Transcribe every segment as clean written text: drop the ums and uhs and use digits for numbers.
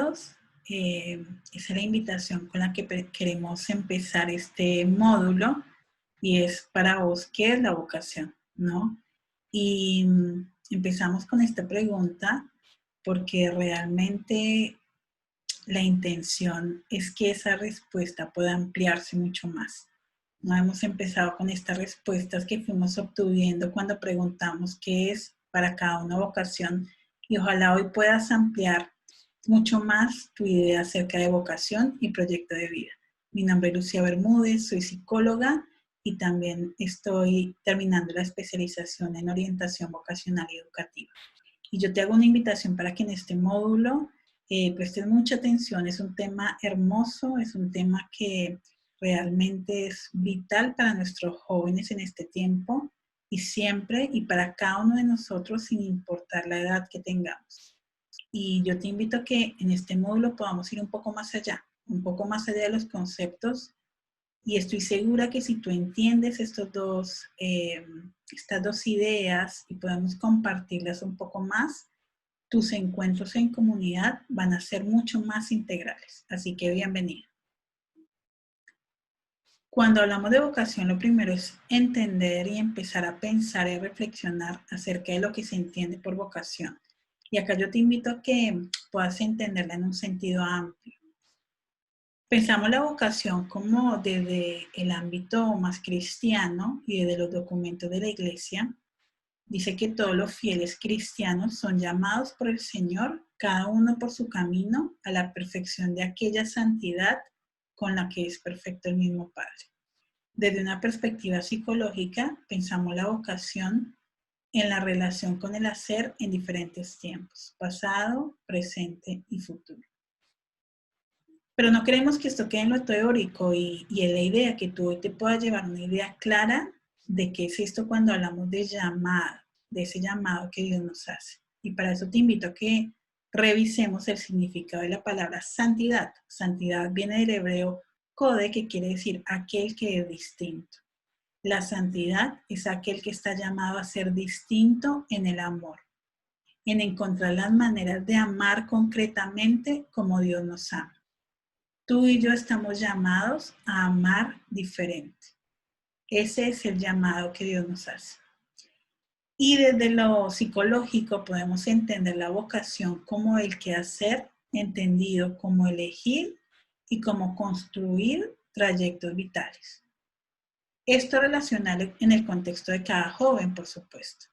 bienvenidos. Esa es la invitación con la que queremos empezar este módulo y es para vos, ¿qué es la vocación? ¿No? Y empezamos con esta pregunta porque realmente la intención es que esa respuesta pueda ampliarse mucho más. No hemos empezado con estas respuestas que fuimos obteniendo cuando preguntamos qué es para cada una vocación y ojalá hoy puedas ampliar mucho más tu idea acerca de vocación y proyecto de vida. Mi nombre es Lucía Bermúdez, soy psicóloga y también estoy terminando la especialización en orientación vocacional y educativa. Y yo te hago una invitación para que en este módulo prestes mucha atención. Es un tema hermoso, es un tema que realmente es vital para nuestros jóvenes en este tiempo y siempre y para cada uno de nosotros sin importar la edad que tengamos. Y yo te invito a que en este módulo podamos ir un poco más allá de los conceptos. Y estoy segura que si tú entiendes estas dos ideas y podemos compartirlas un poco más, tus encuentros en comunidad van a ser mucho más integrales. Así que bienvenido. Cuando hablamos de vocación, lo primero es entender y empezar a pensar y reflexionar acerca de lo que se entiende por vocación. Y acá yo te invito a que puedas entenderla en un sentido amplio. Pensamos la vocación como desde el ámbito más cristiano y desde los documentos de la iglesia. Dice que todos los fieles cristianos son llamados por el Señor, cada uno por su camino, a la perfección de aquella santidad con la que es perfecto el mismo Padre. Desde una perspectiva psicológica, pensamos la vocación en la relación con el hacer en diferentes tiempos, pasado, presente y futuro. Pero no queremos que esto quede en lo teórico y es la idea que tú hoy te puedas llevar una idea clara de qué es esto cuando hablamos de llamado, de ese llamado que Dios nos hace. Y para eso te invito a que revisemos el significado de la palabra santidad. Santidad viene del hebreo code, que quiere decir aquel que es distinto. La santidad es aquel que está llamado a ser distinto en el amor, en encontrar las maneras de amar concretamente como Dios nos ama. Tú y yo estamos llamados a amar diferente. Ese es el llamado que Dios nos hace. Y desde lo psicológico podemos entender la vocación como el quehacer, entendido como elegir y como construir trayectos vitales. Esto relacional en el contexto de cada joven, por supuesto.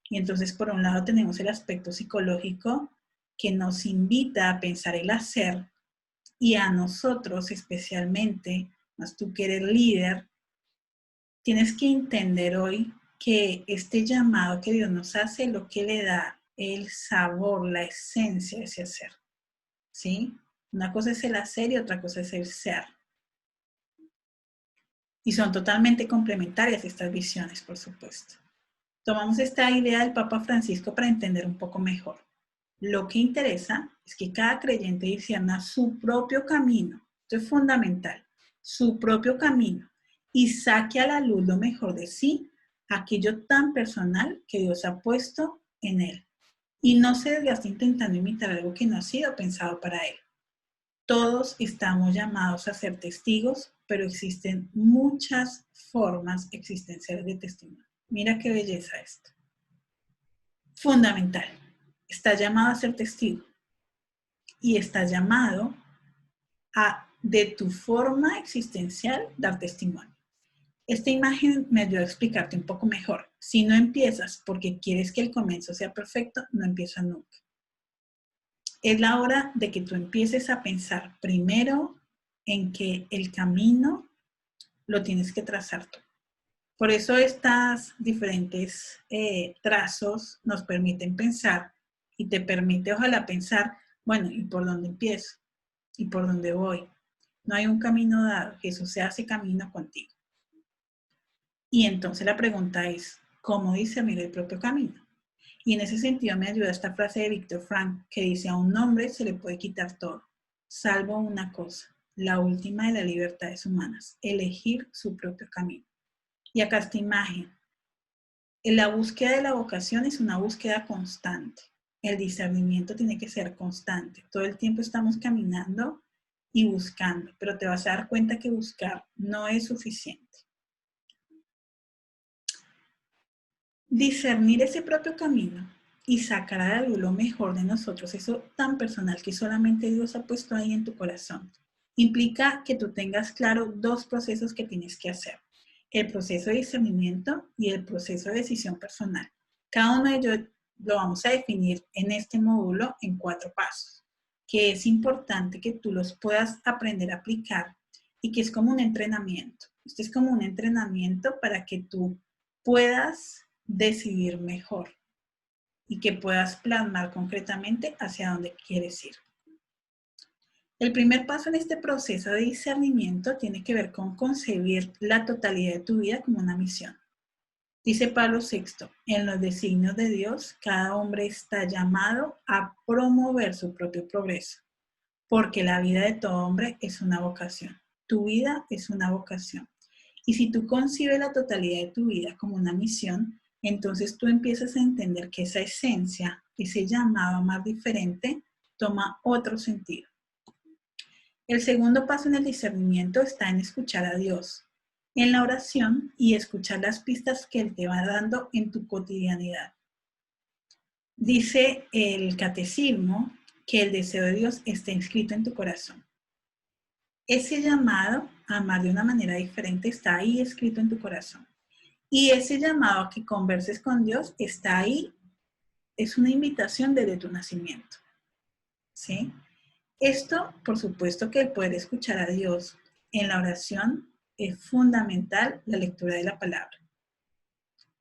Y entonces, por un lado, tenemos el aspecto psicológico que nos invita a pensar el hacer, y a nosotros especialmente, más tú que eres líder, tienes que entender hoy que este llamado que Dios nos hace es lo que le da el sabor, la esencia de ese hacer. ¿Sí? Una cosa es el hacer y otra cosa es el ser. Y son totalmente complementarias estas visiones, por supuesto. Tomamos esta idea del Papa Francisco para entender un poco mejor. Lo que interesa es que cada creyente discierna su propio camino. Esto es fundamental. Su propio camino. Y saque a la luz lo mejor de sí, aquello tan personal que Dios ha puesto en él. Y no se desgaste intentando imitar algo que no ha sido pensado para él. Todos estamos llamados a ser testigos, pero existen muchas formas existenciales de testimonio. Mira qué belleza esto. Fundamental. Estás llamado a ser testigo y estás llamado a, de tu forma existencial, dar testimonio. Esta imagen me ayuda a explicarte un poco mejor. Si no empiezas porque quieres que el comienzo sea perfecto, no empiezas nunca. Es la hora de que tú empieces a pensar primero en que el camino lo tienes que trazar tú. Por eso estas diferentes trazos nos permiten pensar y te permite ojalá pensar, bueno, ¿y por dónde empiezo? ¿Y por dónde voy? No hay un camino dado, Jesús se hace camino contigo. Y entonces la pregunta es, ¿cómo discernir el propio camino? Y en ese sentido me ayuda esta frase de Víctor Frank que dice, a un hombre se le puede quitar todo, salvo una cosa, la última de las libertades humanas, elegir su propio camino. Y acá esta imagen. La búsqueda de la vocación es una búsqueda constante. el discernimiento tiene que ser constante. Todo el tiempo estamos caminando y buscando, pero te vas a dar cuenta que buscar no es suficiente. Discernir ese propio camino y sacar a la luz lo mejor de nosotros, eso tan personal que solamente Dios ha puesto ahí en tu corazón, implica que tú tengas claro dos procesos que tienes que hacer. El proceso de discernimiento y el proceso de decisión personal. Cada uno de ellos lo vamos a definir en este módulo en 4 pasos, que es importante que tú los puedas aprender a aplicar y que es como un entrenamiento. Este es como un entrenamiento para que tú puedas decidir mejor y que puedas plasmar concretamente hacia dónde quieres ir. El primer paso en este proceso de discernimiento tiene que ver con concebir la totalidad de tu vida como una misión. Dice Pablo VI, en los designios de Dios, cada hombre está llamado a promover su propio progreso, porque la vida de todo hombre es una vocación. Tu vida es una vocación. Y si tú concibes la totalidad de tu vida como una misión, entonces tú empiezas a entender que esa esencia, ese llamado más diferente, toma otro sentido. El segundo paso en el discernimiento está en escuchar a Dios, en la oración y escuchar las pistas que Él te va dando en tu cotidianidad. Dice el catecismo que el deseo de Dios está inscrito en tu corazón. Ese llamado a amar de una manera diferente está ahí escrito en tu corazón. Y ese llamado a que converses con Dios está ahí, es una invitación desde tu nacimiento. ¿Sí? Esto, por supuesto que el poder escuchar a Dios en la oración es fundamental la lectura de la palabra.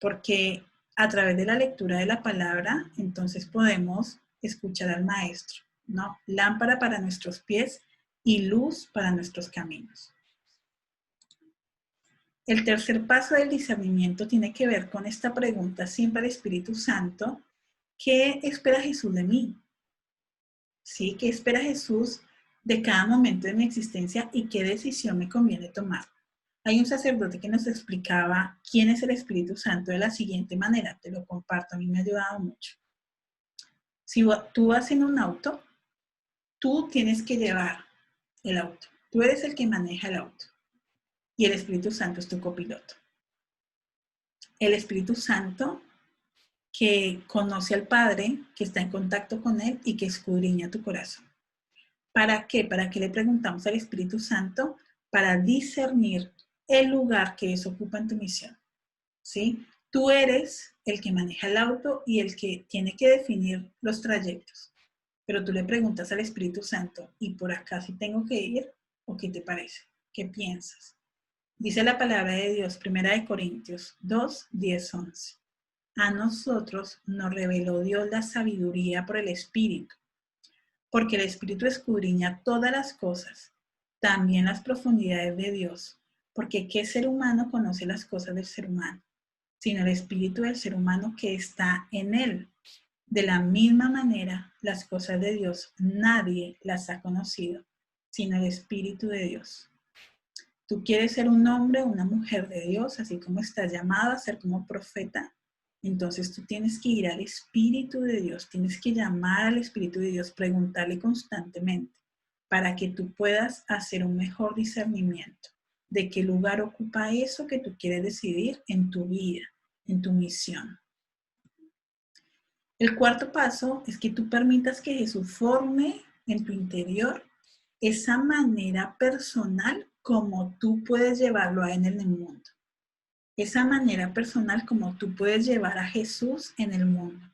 Porque a través de la lectura de la palabra, entonces podemos escuchar al Maestro, ¿no? Lámpara para nuestros pies y luz para nuestros caminos. El tercer paso del discernimiento tiene que ver con esta pregunta siempre al Espíritu Santo: ¿qué espera Jesús de mí? ¿Sí? ¿Qué espera Jesús de cada momento de mi existencia y qué decisión me conviene tomar? Hay un sacerdote que nos explicaba quién es el Espíritu Santo de la siguiente manera, te lo comparto, a mí me ha ayudado mucho. Si tú vas en un auto, tú tienes que llevar el auto, tú eres el que maneja el auto y el Espíritu Santo es tu copiloto. El Espíritu Santo que conoce al Padre, que está en contacto con Él y que escudriña tu corazón. ¿Para qué? ¿Para qué le preguntamos al Espíritu Santo? Para discernir el lugar que eso ocupa en tu misión. ¿Sí? Tú eres el que maneja el auto y el que tiene que definir los trayectos. Pero tú le preguntas al Espíritu Santo, ¿y por acá sí tengo que ir? ¿O qué te parece? ¿Qué piensas? Dice la palabra de Dios, 1 Corintios 2, 10, 11. A nosotros nos reveló Dios la sabiduría por el Espíritu, porque el Espíritu escudriña todas las cosas, también las profundidades de Dios, porque ¿qué ser humano conoce las cosas del ser humano? Sino el Espíritu del ser humano que está en él. De la misma manera, las cosas de Dios nadie las ha conocido, sino el Espíritu de Dios. Tú quieres ser un hombre o una mujer de Dios, así como estás llamado a ser como profeta. Entonces tú tienes que ir al Espíritu de Dios, tienes que llamar al Espíritu de Dios, preguntarle constantemente para que tú puedas hacer un mejor discernimiento de qué lugar ocupa eso que tú quieres decidir en tu vida, en tu misión. El cuarto paso es que tú permitas que Jesús forme en tu interior esa manera personal como tú puedes llevarlo a él en el mundo. Esa manera personal como tú puedes llevar a Jesús en el mundo.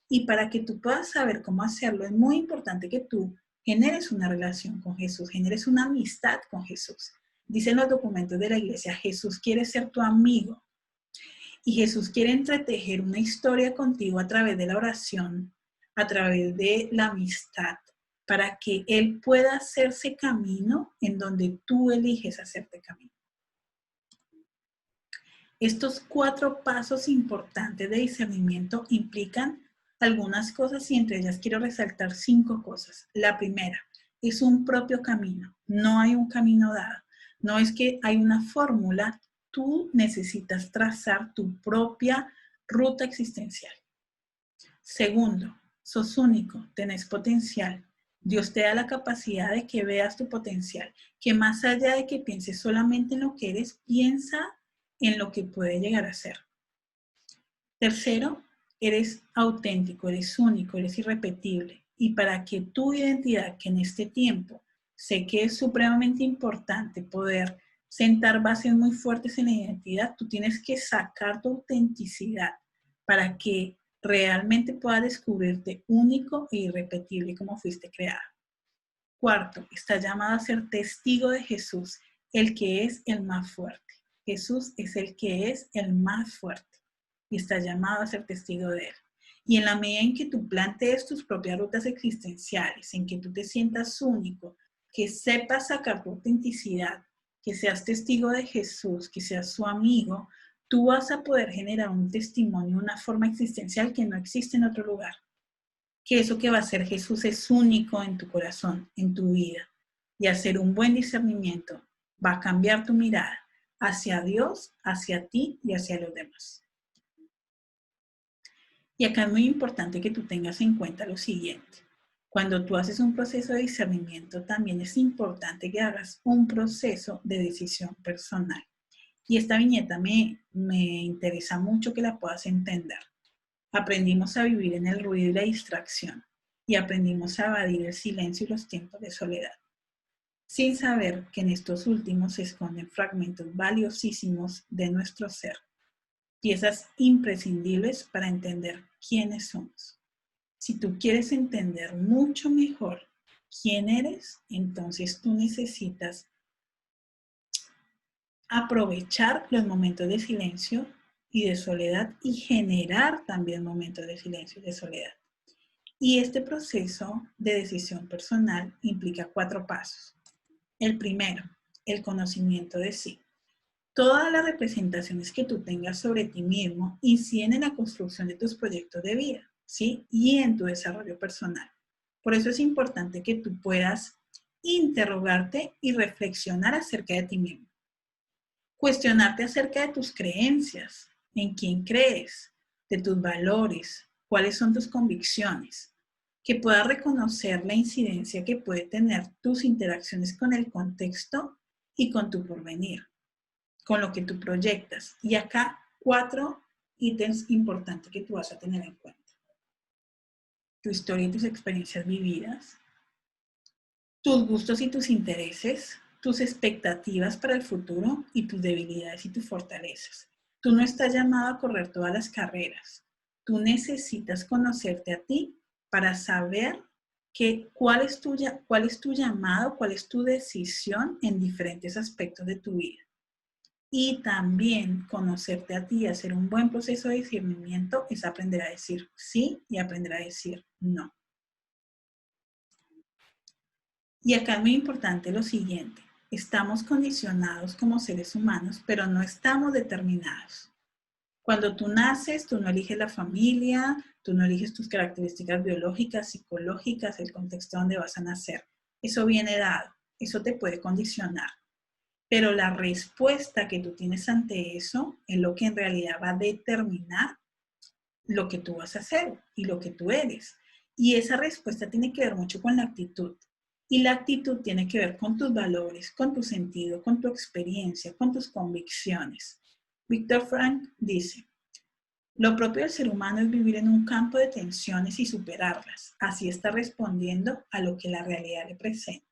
Y para que tú puedas saber cómo hacerlo, es muy importante que tú generes una relación con Jesús, generes una amistad con Jesús. Dicen los documentos de la iglesia, Jesús quiere ser tu amigo. Y Jesús quiere entretejer una historia contigo a través de la oración, a través de la amistad, para que Él pueda hacerse camino en donde tú eliges hacerte camino. Estos 4 pasos importantes de discernimiento implican algunas cosas y entre ellas quiero resaltar 5 cosas. La primera, es un propio camino, no hay un camino dado. No es que hay una fórmula, tú necesitas trazar tu propia ruta existencial. Segundo, Sos único, tenés potencial. Dios te da la capacidad de que veas tu potencial, que más allá de que pienses solamente en lo que eres, piensa en lo que puede llegar a ser. Tercero, eres auténtico, eres único, eres irrepetible. Y para que tu identidad, que en este tiempo sé que es supremamente importante poder sentar bases muy fuertes en la identidad, tú tienes que sacar tu autenticidad para que realmente puedas descubrirte único e irrepetible como fuiste creado. Cuarto, está llamado a ser testigo de Jesús, el que es el más fuerte. Jesús es el que es el más fuerte y está llamado a ser testigo de él. Y en la medida en que tú plantees tus propias rutas existenciales, en que tú te sientas único, que sepas sacar tu autenticidad, que seas testigo de Jesús, que seas su amigo, tú vas a poder generar un testimonio, una forma existencial que no existe en otro lugar. Que eso que va a hacer Jesús es único en tu corazón, en tu vida. Y hacer un buen discernimiento va a cambiar tu mirada hacia Dios, hacia ti y hacia los demás. Y acá es muy importante que tú tengas en cuenta lo siguiente. Cuando tú haces un proceso de discernimiento, también es importante que hagas un proceso de decisión personal. Y esta viñeta me interesa mucho que la puedas entender. Aprendimos a vivir en el ruido y la distracción, y aprendimos a evadir el silencio y los tiempos de soledad, sin saber que en estos últimos se esconden fragmentos valiosísimos de nuestro ser, piezas imprescindibles para entender quiénes somos. Si tú quieres entender mucho mejor quién eres, entonces tú necesitas aprovechar los momentos de silencio y de soledad y generar también momentos de silencio y de soledad. Y este proceso de decisión personal implica 4 pasos. El primero, el conocimiento de sí. Todas las representaciones que tú tengas sobre ti mismo inciden en la construcción de tus proyectos de vida, ¿sí? Y en tu desarrollo personal. Por eso es importante que tú puedas interrogarte y reflexionar acerca de ti mismo. Cuestionarte acerca de tus creencias, en quién crees, de tus valores, cuáles son tus convicciones, que puedas reconocer la incidencia que puede tener tus interacciones con el contexto y con tu porvenir, con lo que tú proyectas. Y acá 4 ítems importantes que tú vas a tener en cuenta. Tu historia y tus experiencias vividas, tus gustos y tus intereses, tus expectativas para el futuro y tus debilidades y tus fortalezas. Tú no estás llamado a correr todas las carreras. Tú necesitas conocerte a ti para saber cuál es tu llamado, cuál es tu decisión en diferentes aspectos de tu vida. Y también conocerte a ti y hacer un buen proceso de discernimiento es aprender a decir sí y aprender a decir no. Y acá es muy importante lo siguiente, estamos condicionados como seres humanos, pero no estamos determinados. Cuando tú naces, tú no eliges la familia, tú no eliges tus características biológicas, psicológicas, el contexto donde vas a nacer. Eso viene dado, eso te puede condicionar. Pero la respuesta que tú tienes ante eso es lo que en realidad va a determinar lo que tú vas a hacer y lo que tú eres. Y esa respuesta tiene que ver mucho con la actitud. Y la actitud tiene que ver con tus valores, con tu sentido, con tu experiencia, con tus convicciones. Viktor Frankl dice, lo propio del ser humano es vivir en un campo de tensiones y superarlas. Así está respondiendo a lo que la realidad le presenta.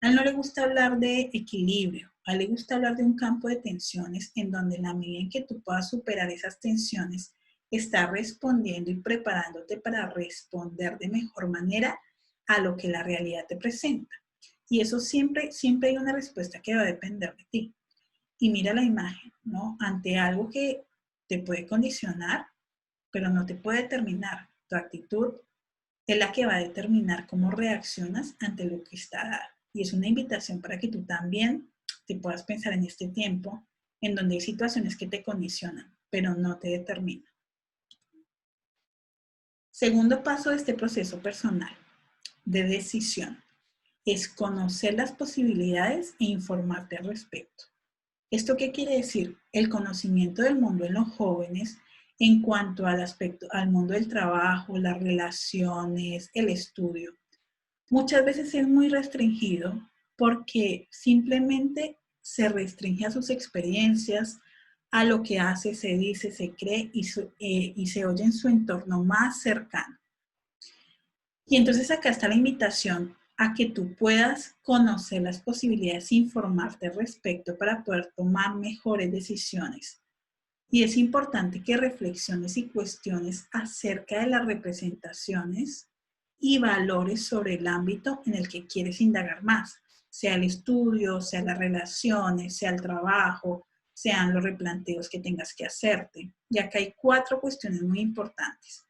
A él no le gusta hablar de equilibrio, a él le gusta hablar de un campo de tensiones en donde en la medida en que tú puedas superar esas tensiones, estás respondiendo y preparándote para responder de mejor manera a lo que la realidad te presenta. Y eso siempre hay una respuesta que va a depender de ti. Y mira la imagen, ¿no? Ante algo que te puede condicionar, pero no te puede determinar. Tu actitud es la que va a determinar cómo reaccionas ante lo que está dado. Y es una invitación para que tú también te puedas pensar en este tiempo en donde hay situaciones que te condicionan, pero no te determinan. Segundo paso de este proceso personal de decisión es conocer las posibilidades e informarte al respecto. ¿Esto qué quiere decir? El conocimiento del mundo en los jóvenes en cuanto al aspecto, al mundo del trabajo, las relaciones, el estudio. Muchas veces es muy restringido porque simplemente se restringe a sus experiencias, a lo que hace, se dice, se cree y se oye en su entorno más cercano. Y entonces acá está la invitación a que tú puedas conocer las posibilidades e informarte al respecto para poder tomar mejores decisiones. Y es importante que reflexiones y cuestiones acerca de las representaciones y valores sobre el ámbito en el que quieres indagar más, sea el estudio, sea las relaciones, sea el trabajo, sean los replanteos que tengas que hacerte. Y acá hay 4 cuestiones muy importantes.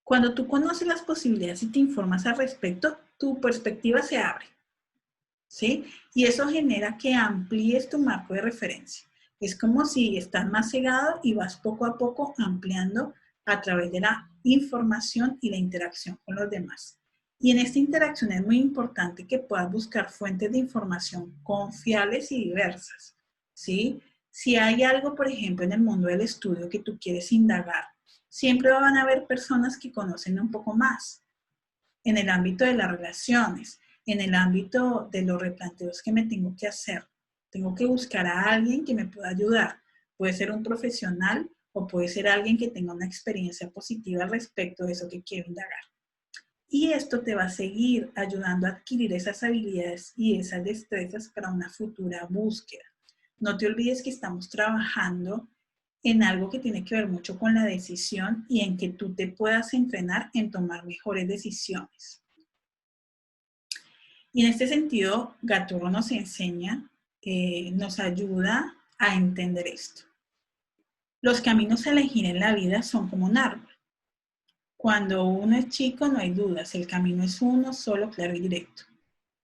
Cuando tú conoces las posibilidades y te informas al respecto, tu perspectiva se abre, ¿sí? Y eso genera que amplíes tu marco de referencia. Es como si estás más cegado y vas poco a poco ampliando a través de la información y la interacción con los demás. Y en esta interacción es muy importante que puedas buscar fuentes de información confiables y diversas, ¿sí? Si hay algo, por ejemplo, en el mundo del estudio que tú quieres indagar, siempre van a haber personas que conocen un poco más en el ámbito de las relaciones, en el ámbito de los replanteos que me tengo que hacer. Tengo que buscar a alguien que me pueda ayudar. Puede ser un profesional o puede ser alguien que tenga una experiencia positiva respecto de eso que quiero indagar. Y esto te va a seguir ayudando a adquirir esas habilidades y esas destrezas para una futura búsqueda. No te olvides que estamos trabajando en algo que tiene que ver mucho con la decisión y en que tú te puedas entrenar en tomar mejores decisiones. Y en este sentido, Gaturro nos enseña, nos ayuda a entender esto. Los caminos a elegir en la vida son como un árbol. Cuando uno es chico no hay dudas, el camino es uno, solo, claro y directo.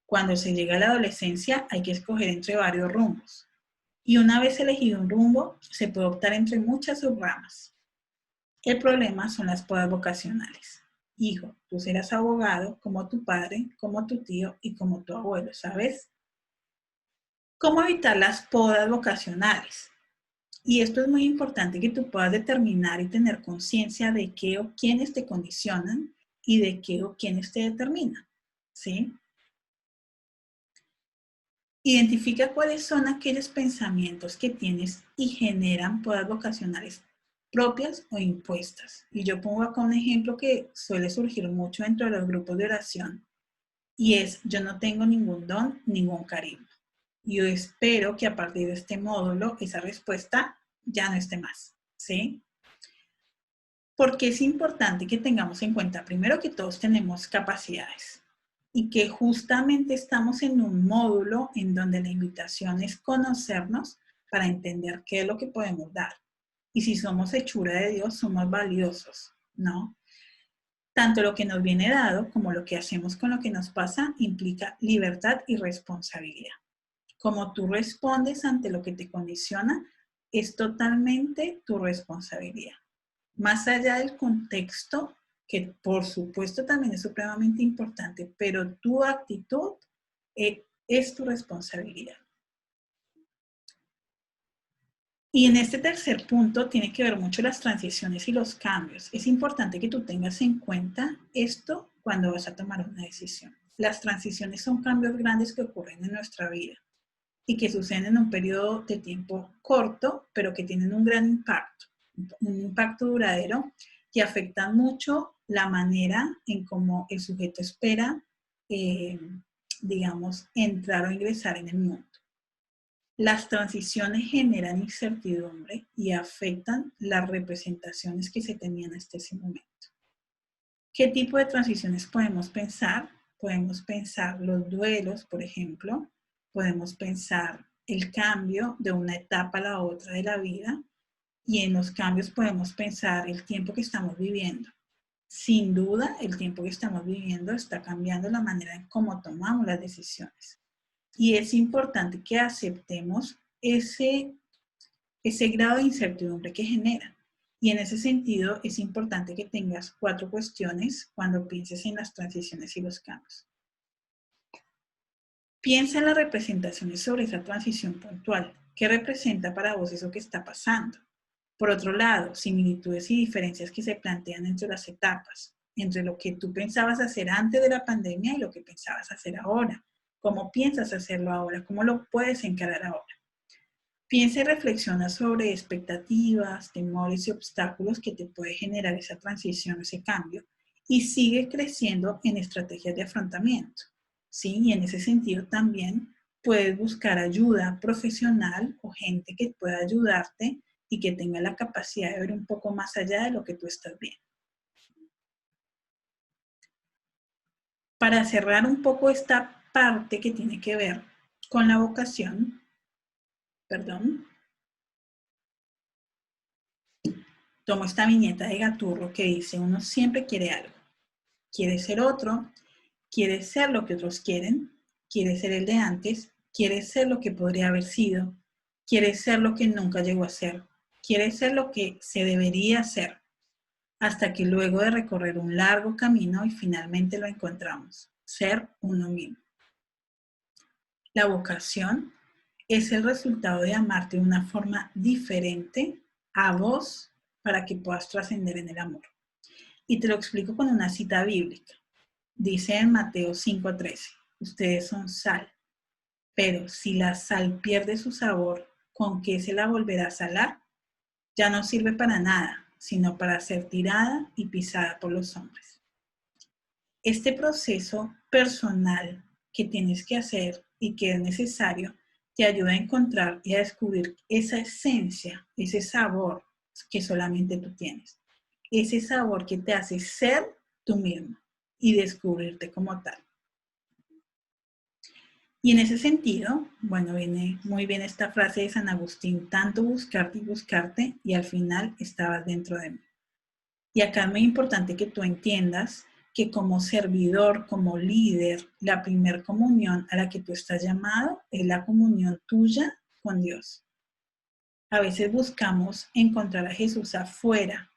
Cuando se llega a la adolescencia hay que escoger entre varios rumbos. Y una vez elegido un rumbo, se puede optar entre muchas subramas. El problema son las podas vocacionales. Hijo, tú serás abogado como tu padre, como tu tío y como tu abuelo, ¿sabes? ¿Cómo evitar las podas vocacionales? Y esto es muy importante que tú puedas determinar y tener conciencia de qué o quiénes te condicionan y de qué o quiénes te determinan, ¿sí? Identifica cuáles son aquellos pensamientos que tienes y generan podas vocacionales propias o impuestas. Y yo pongo acá un ejemplo que suele surgir mucho dentro de los grupos de oración y es: yo no tengo ningún don, ningún carisma. Yo espero que a partir de este módulo esa respuesta ya no esté más, ¿sí? Porque es importante que tengamos en cuenta primero que todos tenemos capacidades y que justamente estamos en un módulo en donde la invitación es conocernos para entender qué es lo que podemos dar. Y si somos hechura de Dios, somos valiosos, ¿no? Tanto lo que nos viene dado como lo que hacemos con lo que nos pasa implica libertad y responsabilidad. Como tú respondes ante lo que te condiciona, es totalmente tu responsabilidad. Más allá del contexto, que por supuesto también es supremamente importante, pero tu actitud es tu responsabilidad. Y en este tercer punto tiene que ver mucho las transiciones y los cambios. Es importante que tú tengas en cuenta esto cuando vas a tomar una decisión. Las transiciones son cambios grandes que ocurren en nuestra vida y que suceden en un periodo de tiempo corto, pero que tienen un gran impacto, un impacto duradero que afectan mucho la manera en cómo el sujeto espera, digamos, entrar o ingresar en el mundo. Las transiciones generan incertidumbre y afectan las representaciones que se tenían hasta ese momento. ¿Qué tipo de transiciones podemos pensar? Podemos pensar los duelos, por ejemplo. Podemos pensar el cambio de una etapa a la otra de la vida. Y en los cambios podemos pensar el tiempo que estamos viviendo. Sin duda, el tiempo que estamos viviendo está cambiando la manera en cómo tomamos las decisiones. Y es importante que aceptemos ese grado de incertidumbre que genera. Y en ese sentido es importante que tengas 4 cuestiones cuando pienses en las transiciones y los cambios. Piensa en las representaciones sobre esa transición puntual. ¿Qué representa para vos eso que está pasando? Por otro lado, similitudes y diferencias que se plantean entre las etapas, entre lo que tú pensabas hacer antes de la pandemia y lo que pensabas hacer ahora. ¿Cómo piensas hacerlo ahora? ¿Cómo lo puedes encarar ahora? Piensa y reflexiona sobre expectativas, temores y obstáculos que te puede generar esa transición, ese cambio, y sigue creciendo en estrategias de afrontamiento. ¿Sí? Y en ese sentido también puedes buscar ayuda profesional o gente que pueda ayudarte y que tenga la capacidad de ver un poco más allá de lo que tú estás viendo. Para cerrar un poco esta parte que tiene que ver con la vocación, perdón, tomo esta viñeta de Gaturro que dice, uno siempre quiere algo, quiere ser otro, quiere ser lo que otros quieren, quiere ser el de antes, quiere ser lo que podría haber sido, quiere ser lo que nunca llegó a ser, quiere ser lo que se debería ser, hasta que luego de recorrer un largo camino y finalmente lo encontramos, ser uno mismo. La vocación es el resultado de amarte de una forma diferente a vos para que puedas trascender en el amor. Y te lo explico con una cita bíblica. Dice en Mateo 5:13, ustedes son sal, pero si la sal pierde su sabor, ¿con qué se la volverá a salar? Ya no sirve para nada, sino para ser tirada y pisada por los hombres. Este proceso personal que tienes que hacer y que es necesario, te ayuda a encontrar y a descubrir esa esencia, ese sabor que solamente tú tienes. Ese sabor que te hace ser tú mismo y descubrirte como tal. Y en ese sentido, bueno, viene muy bien esta frase de San Agustín, tanto buscarte y buscarte y al final estabas dentro de mí. Y acá es muy importante que tú entiendas que como servidor, como líder, la primer comunión a la que tú estás llamado es la comunión tuya con Dios. A veces buscamos encontrar a Jesús afuera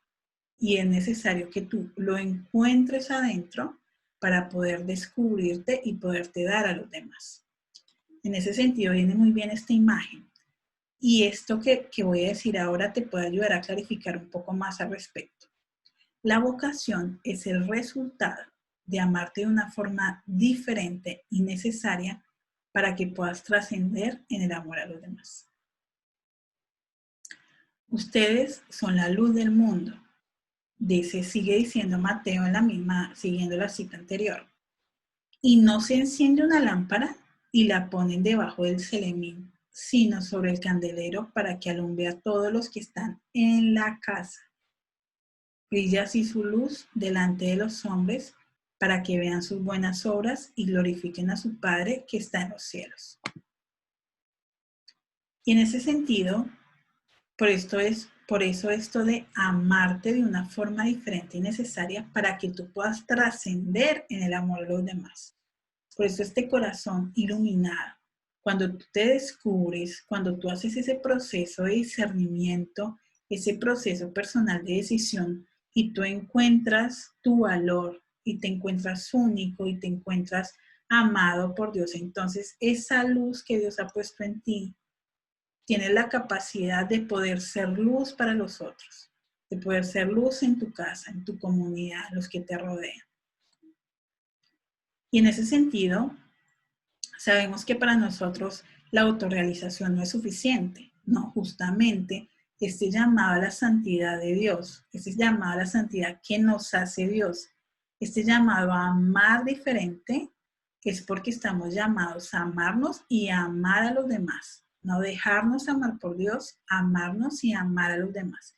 y es necesario que tú lo encuentres adentro para poder descubrirte y poderte dar a los demás. En ese sentido viene muy bien esta imagen. Y esto que voy a decir ahora te puede ayudar a clarificar un poco más al respecto. La vocación es el resultado de amarte de una forma diferente y necesaria para que puedas trascender en el amor a los demás. Ustedes son la luz del mundo, sigue diciendo Mateo en la misma, siguiendo la cita anterior. Y no se enciende una lámpara y la ponen debajo del celemín, sino sobre el candelero para que alumbre a todos los que están en la casa. Brilla así su luz delante de los hombres para que vean sus buenas obras y glorifiquen a su Padre que está en los cielos. Y en ese sentido, por eso esto de amarte de una forma diferente y necesaria para que tú puedas trascender en el amor de los demás. Por eso este corazón iluminado, cuando tú te descubres, cuando tú haces ese proceso de discernimiento, ese proceso personal de decisión y tú encuentras tu valor y te encuentras único y te encuentras amado por Dios, entonces esa luz que Dios ha puesto en ti tienes la capacidad de poder ser luz para los otros, de poder ser luz en tu casa, en tu comunidad, los que te rodean. Y en ese sentido, sabemos que para nosotros la autorrealización no es suficiente, no, justamente este llamado a la santidad de Dios, este llamado a la santidad que nos hace Dios, este llamado a amar diferente, es porque estamos llamados a amarnos y a amar a los demás, no dejarnos amar por Dios, amarnos y amar a los demás.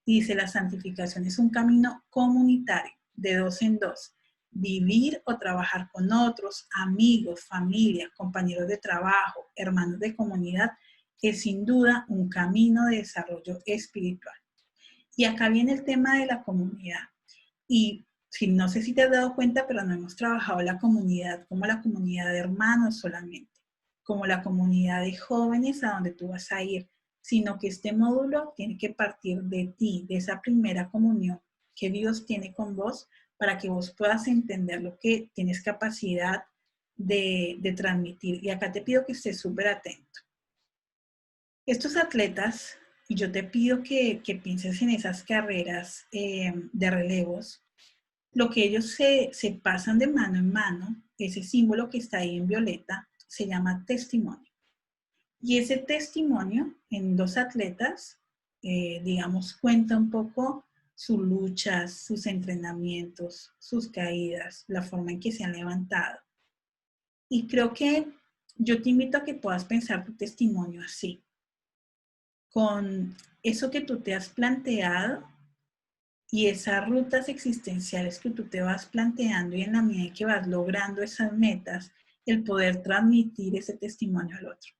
Y dice, la santificación es un camino comunitario, de dos en dos. Vivir o trabajar con otros, amigos, familia, compañeros de trabajo, hermanos de comunidad, es sin duda un camino de desarrollo espiritual. Y acá viene el tema de la comunidad. Y no sé si te has dado cuenta, pero no hemos trabajado la comunidad como la comunidad de hermanos solamente, como la comunidad de jóvenes a donde tú vas a ir, sino que este módulo tiene que partir de ti, de esa primera comunión que Dios tiene con vos, para que vos puedas entender lo que tienes capacidad de transmitir. Y acá te pido que estés súper atento. Estos atletas y yo te pido que pienses en esas carreras de relevos, lo que ellos se pasan de mano en mano, ese símbolo que está ahí en violeta, se llama testimonio. Y ese testimonio en dos atletas, digamos, cuenta un poco sus luchas, sus entrenamientos, sus caídas, la forma en que se han levantado. Y creo que yo te invito a que puedas pensar tu testimonio así, con eso que tú te has planteado y esas rutas existenciales que tú te vas planteando, y en la medida que vas logrando esas metas, el poder transmitir ese testimonio al otro.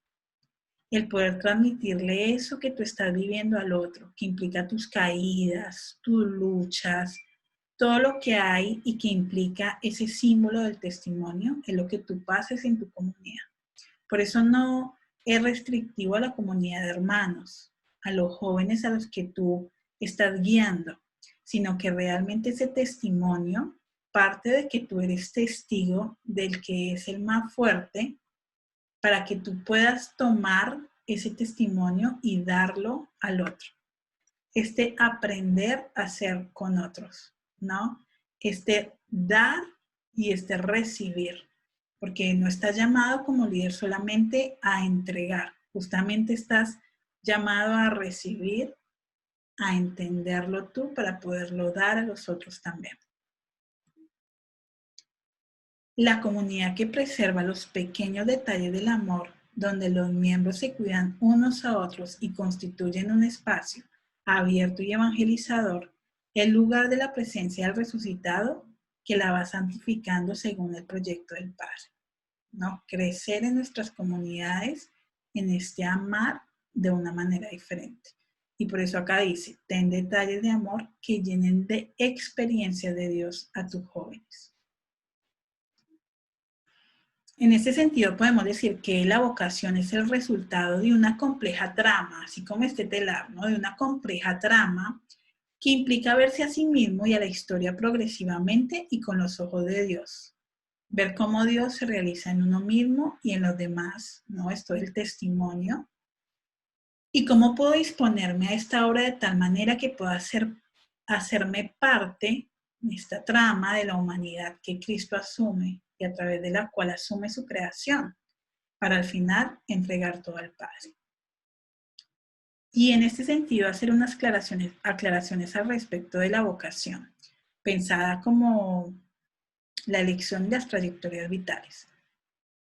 El poder transmitirle eso que tú estás viviendo al otro, que implica tus caídas, tus luchas, todo lo que hay y que implica ese símbolo del testimonio, es lo que tú pases en tu comunidad. Por eso no es restrictivo a la comunidad de hermanos, a los jóvenes a los que tú estás guiando, sino que realmente ese testimonio parte de que tú eres testigo del que es el más fuerte, para que tú puedas tomar ese testimonio y darlo al otro. Aprender a ser con otros, ¿no? Dar y recibir, porque no estás llamado como líder solamente a entregar, justamente estás llamado a recibir, a entenderlo tú para poderlo dar a los otros también. La comunidad que preserva los pequeños detalles del amor, donde los miembros se cuidan unos a otros y constituyen un espacio abierto y evangelizador, el lugar de la presencia del resucitado que la va santificando según el proyecto del Padre, ¿no? Crecer en nuestras comunidades en amar de una manera diferente. Y por eso acá dice, ten detalles de amor que llenen de experiencia de Dios a tus jóvenes. En ese sentido, podemos decir que la vocación es el resultado de una compleja trama, así como este telar, ¿no? De una compleja trama que implica verse a sí mismo y a la historia progresivamente y con los ojos de Dios. Ver cómo Dios se realiza en uno mismo y en los demás, ¿no? Esto es el testimonio. Y cómo puedo disponerme a esta obra de tal manera que pueda hacerme parte de esta trama de la humanidad que Cristo asume y a través de la cual asume su creación, para al final entregar todo al Padre. Y en este sentido hacer unas aclaraciones al respecto de la vocación, pensada como la elección de las trayectorias vitales.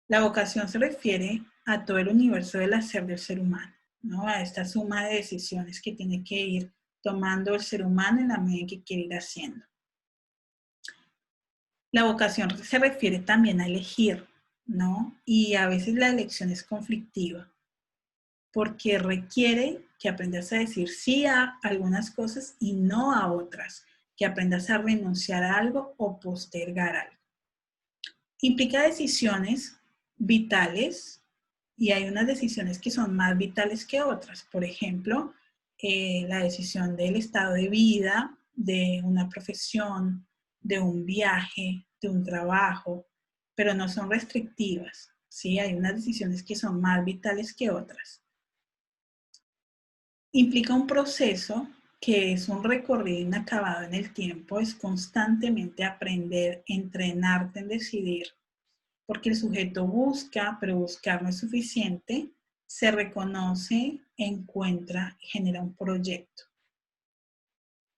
La vocación se refiere a todo el universo del hacer del ser humano, ¿no? A esta suma de decisiones que tiene que ir tomando el ser humano en la medida en que quiere ir haciendo. La vocación se refiere también a elegir, ¿no? Y a veces la elección es conflictiva, porque requiere que aprendas a decir sí a algunas cosas y no a otras, que aprendas a renunciar a algo o postergar algo. Implica decisiones vitales y hay unas decisiones que son más vitales que otras. Por ejemplo, la decisión del estado de vida, de una profesión, de un viaje, de un trabajo, pero no son restrictivas, ¿sí? Hay unas decisiones que son más vitales que otras. Implica un proceso que es un recorrido inacabado en el tiempo, es constantemente aprender, entrenarte en decidir, porque el sujeto busca, pero buscar no es suficiente, se reconoce, encuentra, genera un proyecto.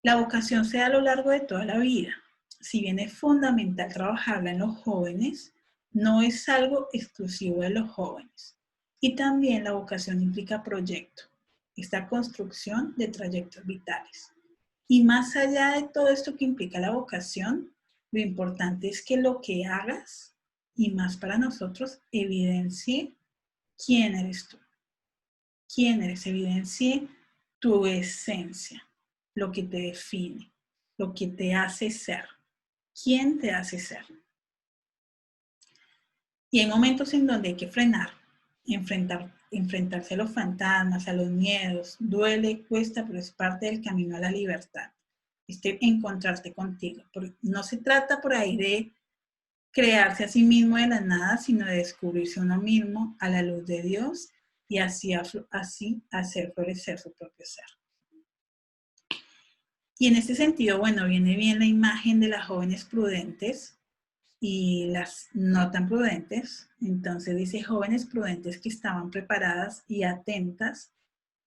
La vocación se da a lo largo de toda la vida. Si bien es fundamental trabajarla en los jóvenes, no es algo exclusivo de los jóvenes. Y también la vocación implica proyecto, esta construcción de trayectos vitales. Y más allá de todo esto que implica la vocación, lo importante es que lo que hagas, y más para nosotros, evidencie quién eres tú. ¿Quién eres? Evidencie tu esencia, lo que te define, lo que te hace ser. ¿Quién te hace ser? Y hay momentos en donde hay que frenar, enfrentarse a los fantasmas, a los miedos. Duele, cuesta, pero es parte del camino a la libertad. Encontrarte contigo. No se trata por ahí de crearse a sí mismo de la nada, sino de descubrirse uno mismo a la luz de Dios y así hacer florecer su propio ser. Y en este sentido, bueno, viene bien la imagen de las jóvenes prudentes y las no tan prudentes. Entonces dice jóvenes prudentes que estaban preparadas y atentas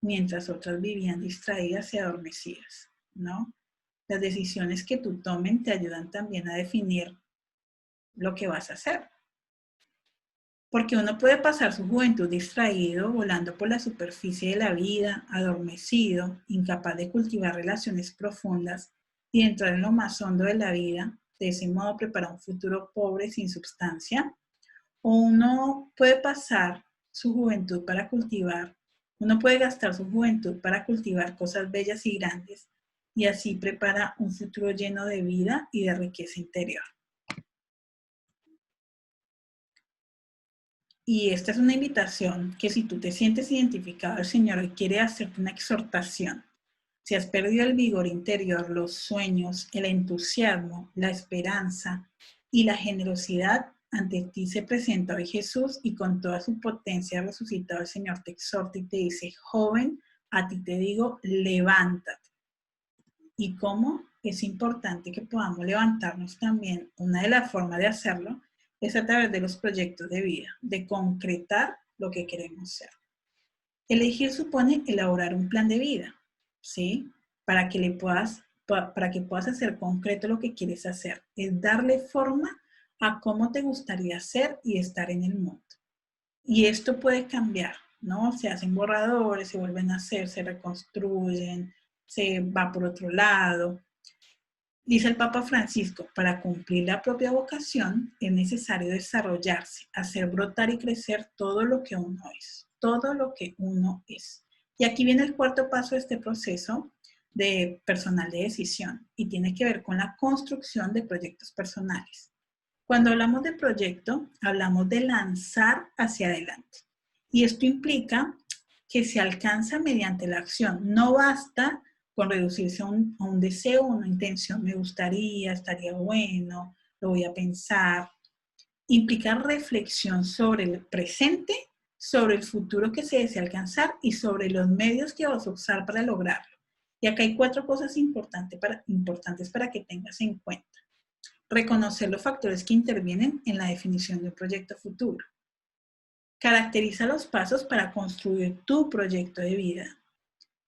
mientras otras vivían distraídas y adormecidas, ¿no? Las decisiones que tú tomen te ayudan también a definir lo que vas a hacer. Porque uno puede pasar su juventud distraído, volando por la superficie de la vida, adormecido, incapaz de cultivar relaciones profundas y entrar en lo más hondo de la vida, de ese modo preparar un futuro pobre sin sustancia. O uno puede pasar su juventud para cultivar, uno puede gastar su juventud para cultivar cosas bellas y grandes y así prepara un futuro lleno de vida y de riqueza interior. Y esta es una invitación que si tú te sientes identificado, el Señor hoy quiere hacerte una exhortación. Si has perdido el vigor interior, los sueños, el entusiasmo, la esperanza y la generosidad, ante ti se presenta hoy Jesús y con toda su potencia resucitado el Señor te exhorta y te dice, joven, a ti te digo, levántate. ¿Y cómo? Es importante que podamos levantarnos también. Una de las formas de hacerlo es a través de los proyectos de vida, de concretar lo que queremos ser. Elegir supone elaborar un plan de vida, ¿sí? Para que puedas hacer concreto lo que quieres hacer. Es darle forma a cómo te gustaría ser y estar en el mundo. Y esto puede cambiar, ¿no? Se hacen borradores, se vuelven a hacer, se reconstruyen, se va por otro lado. Dice el Papa Francisco, para cumplir la propia vocación es necesario desarrollarse, hacer brotar y crecer todo lo que uno es, todo lo que uno es. Y aquí viene el cuarto paso de este proceso de personal de decisión y tiene que ver con la construcción de proyectos personales. Cuando hablamos de proyecto, hablamos de lanzar hacia adelante. Y esto implica que se alcanza mediante la acción. No basta con reducirse a un deseo, una intención. Me gustaría, estaría bueno, lo voy a pensar. Implica reflexión sobre el presente, sobre el futuro que se desea alcanzar y sobre los medios que vas a usar para lograrlo. Y acá hay 4 cosas importantes para que tengas en cuenta. Reconocer los factores que intervienen en la definición de un proyecto futuro. Caracteriza los pasos para construir tu proyecto de vida.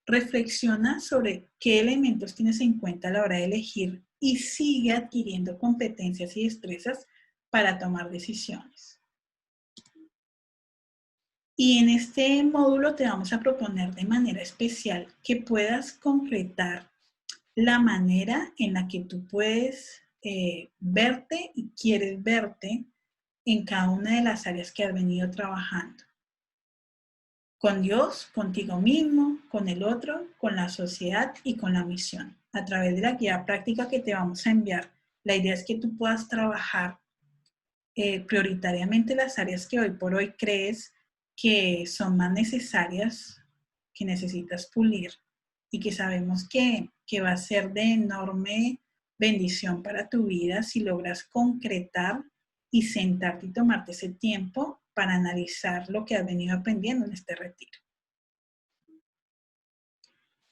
Reflexiona sobre qué elementos tienes en cuenta a la hora de elegir y sigue adquiriendo competencias y destrezas para tomar decisiones. Y en este módulo te vamos a proponer de manera especial que puedas concretar la manera en la que tú puedes verte y quieres verte en cada una de las áreas que has venido trabajando. Con Dios, contigo mismo, con el otro, con la sociedad y con la misión. A través de la guía práctica que te vamos a enviar, la idea es que tú puedas trabajar prioritariamente las áreas que hoy por hoy crees que son más necesarias, que necesitas pulir y que sabemos que va a ser de enorme bendición para tu vida si logras concretar y sentarte y tomarte ese tiempo para analizar lo que has venido aprendiendo en este retiro.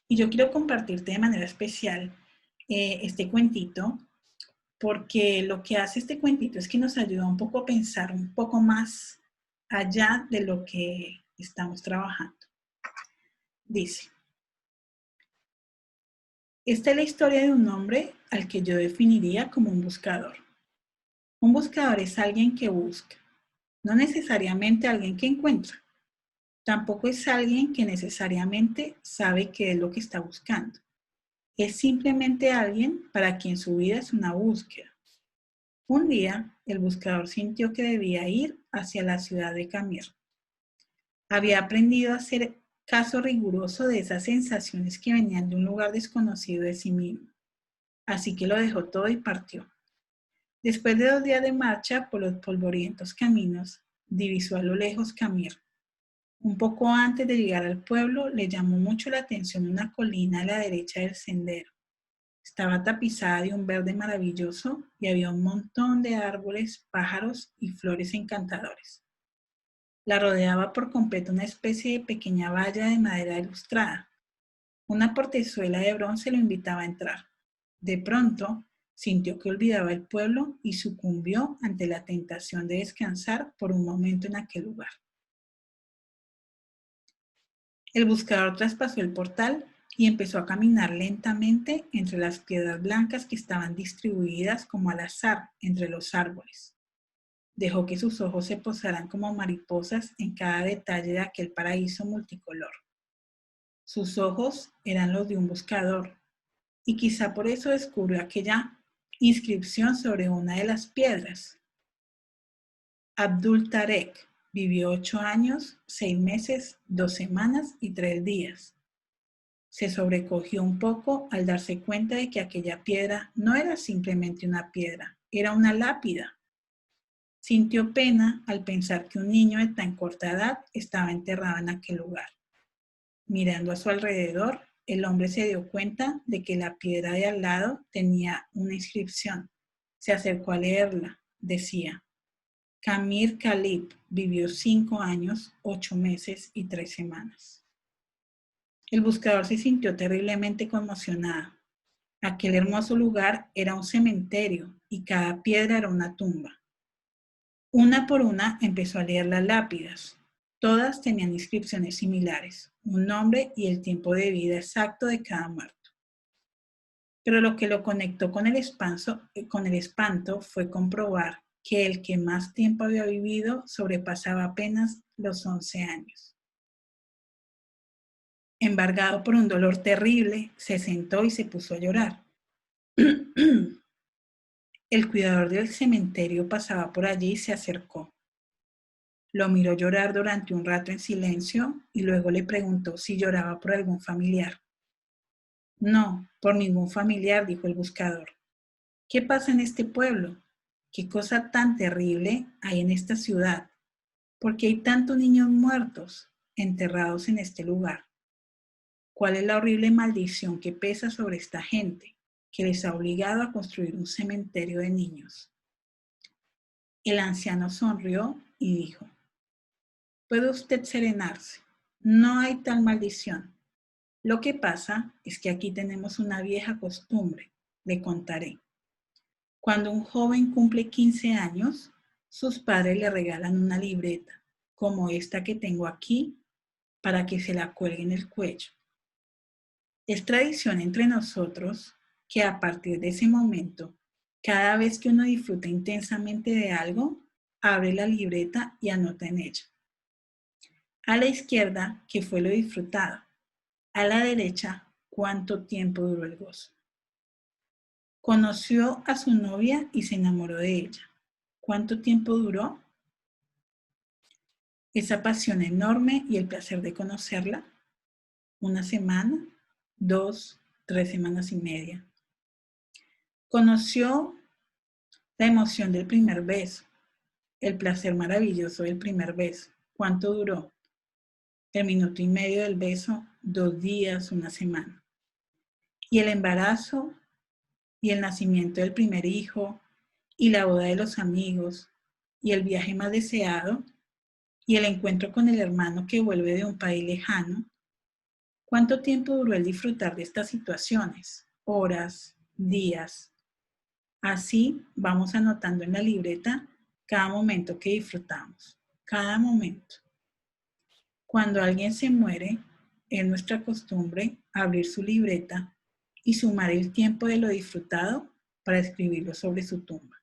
Y yo quiero compartirte de manera especial este cuentito, porque lo que hace este cuentito es que nos ayuda un poco a pensar un poco más allá de lo que estamos trabajando. Dice, esta es la historia de un hombre al que yo definiría como un buscador. Un buscador es alguien que busca, no necesariamente alguien que encuentra. Tampoco es alguien que necesariamente sabe qué es lo que está buscando. Es simplemente alguien para quien su vida es una búsqueda. Un día, el buscador sintió que debía ir hacia la ciudad de Camir. Había aprendido a hacer caso riguroso de esas sensaciones que venían de un lugar desconocido de sí mismo. Así que lo dejó todo y partió. Después de 2 días de marcha por los polvorientos caminos, divisó a lo lejos Camir. Un poco antes de llegar al pueblo, le llamó mucho la atención una colina a la derecha del sendero. Estaba tapizada de un verde maravilloso y había un montón de árboles, pájaros y flores encantadores. La rodeaba por completo una especie de pequeña valla de madera ilustrada. Una portezuela de bronce lo invitaba a entrar. De pronto, sintió que olvidaba el pueblo y sucumbió ante la tentación de descansar por un momento en aquel lugar. El buscador traspasó el portal y empezó a caminar lentamente entre las piedras blancas que estaban distribuidas como al azar entre los árboles. Dejó que sus ojos se posaran como mariposas en cada detalle de aquel paraíso multicolor. Sus ojos eran los de un buscador, y quizá por eso descubrió aquella inscripción sobre una de las piedras. Abdul Tarek vivió 8 años, 6 meses, 2 semanas y 3 días. Se sobrecogió un poco al darse cuenta de que aquella piedra no era simplemente una piedra, era una lápida. Sintió pena al pensar que un niño de tan corta edad estaba enterrado en aquel lugar. Mirando a su alrededor, el hombre se dio cuenta de que la piedra de al lado tenía una inscripción. Se acercó a leerla. Decía: Kamir Khalib vivió 5 años, 8 meses y 3 semanas. El buscador se sintió terriblemente conmocionado. Aquel hermoso lugar era un cementerio y cada piedra era una tumba. Una por una empezó a leer las lápidas. Todas tenían inscripciones similares, un nombre y el tiempo de vida exacto de cada muerto. Pero lo que lo conectó con el espanto fue comprobar que el que más tiempo había vivido sobrepasaba apenas los 11 años. Embargado por un dolor terrible, se sentó y se puso a llorar. El cuidador del cementerio pasaba por allí y se acercó. Lo miró llorar durante un rato en silencio y luego le preguntó si lloraba por algún familiar. No, por ningún familiar, dijo el buscador. ¿Qué pasa en este pueblo? ¿Qué cosa tan terrible hay en esta ciudad? ¿Por qué hay tantos niños muertos, enterrados en este lugar? ¿Cuál es la horrible maldición que pesa sobre esta gente, que les ha obligado a construir un cementerio de niños? El anciano sonrió y dijo: Puede usted serenarse. No hay tal maldición. Lo que pasa es que aquí tenemos una vieja costumbre. Le contaré. Cuando un joven cumple 15 años, sus padres le regalan una libreta, como esta que tengo aquí, para que se la cuelgue en el cuello. Es tradición entre nosotros que a partir de ese momento, cada vez que uno disfruta intensamente de algo, abre la libreta y anota en ella. A la izquierda, que fue lo disfrutado. A la derecha, cuánto tiempo duró el gozo. Conoció a su novia y se enamoró de ella. ¿Cuánto tiempo duró? Esa pasión enorme y el placer de conocerla. 1 semana, 2, 3 semanas y media. Conoció la emoción del primer beso, el placer maravilloso del primer beso. ¿Cuánto duró? El minuto y medio del beso, 2 días, 1 semana. Y el embarazo y el nacimiento del primer hijo y la boda de los amigos y el viaje más deseado y el encuentro con el hermano que vuelve de un país lejano. ¿Cuánto tiempo duró el disfrutar de estas situaciones? Horas, días. Así vamos anotando en la libreta cada momento que disfrutamos, cada momento. Cuando alguien se muere, es nuestra costumbre abrir su libreta y sumar el tiempo de lo disfrutado para escribirlo sobre su tumba,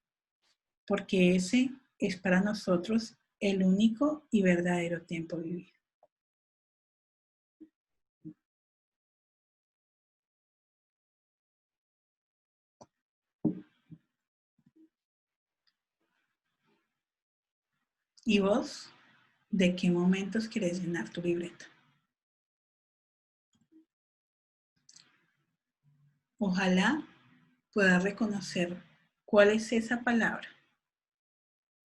porque ese es para nosotros el único y verdadero tiempo vivido. ¿Y vos? ¿De qué momentos quieres llenar tu libreta? Ojalá puedas reconocer cuál es esa palabra,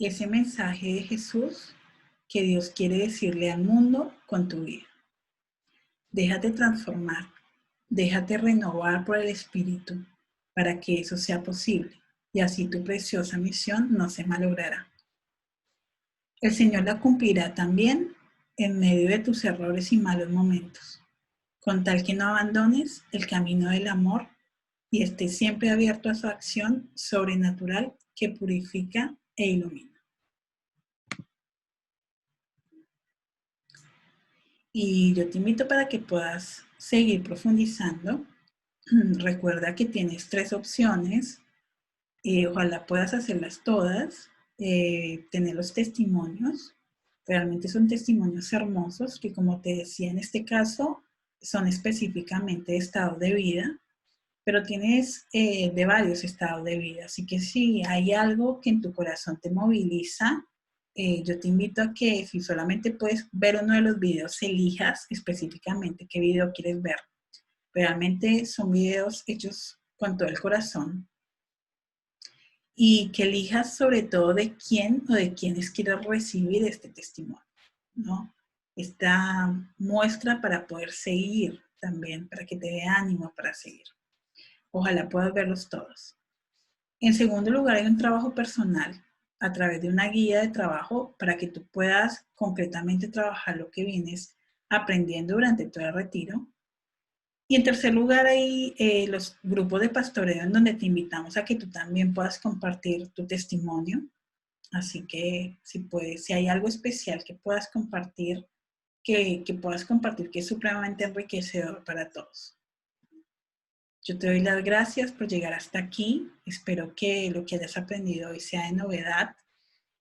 ese mensaje de Jesús que Dios quiere decirle al mundo con tu vida. Déjate transformar, déjate renovar por el Espíritu para que eso sea posible y así tu preciosa misión no se malogrará. El Señor la cumplirá también en medio de tus errores y malos momentos, con tal que no abandones el camino del amor y estés siempre abierto a su acción sobrenatural que purifica e ilumina. Y yo te invito para que puedas seguir profundizando. Recuerda que tienes 3 opciones. Ojalá puedas hacerlas todas, tener los testimonios. Realmente son testimonios hermosos que, como te decía en este caso, son específicamente de estado de vida, pero tienes de varios estados de vida. Así que si hay algo que en tu corazón te moviliza, yo te invito a que si solamente puedes ver uno de los videos, elijas específicamente qué video quieres ver. Realmente son videos hechos con todo el corazón y que elijas sobre todo de quién o de quiénes quieres recibir este testimonio, ¿no? Esta muestra para poder seguir también, para que te dé ánimo para seguir. Ojalá puedas verlos todos. En segundo lugar, hay un trabajo personal a través de una guía de trabajo para que tú puedas concretamente trabajar lo que vienes aprendiendo durante todo el retiro. Y en tercer lugar, hay los grupos de pastoreo en donde te invitamos a que tú también puedas compartir tu testimonio. Así que si puedes, si hay algo especial que puedas compartir, que puedas compartir, que es supremamente enriquecedor para todos. Yo te doy las gracias por llegar hasta aquí. Espero que lo que hayas aprendido hoy sea de novedad,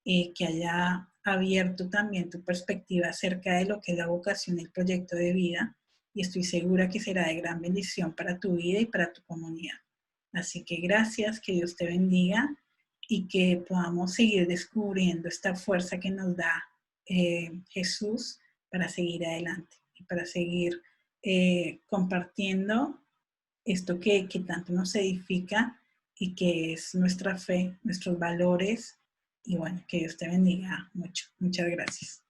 que haya abierto también tu perspectiva acerca de lo que es la vocación y el proyecto de vida. Y estoy segura que será de gran bendición para tu vida y para tu comunidad. Así que gracias, que Dios te bendiga y que podamos seguir descubriendo esta fuerza que nos da Jesús para seguir adelante y para seguir compartiendo esto que tanto nos edifica y que es nuestra fe, nuestros valores. Y bueno, que Dios te bendiga mucho. Muchas gracias.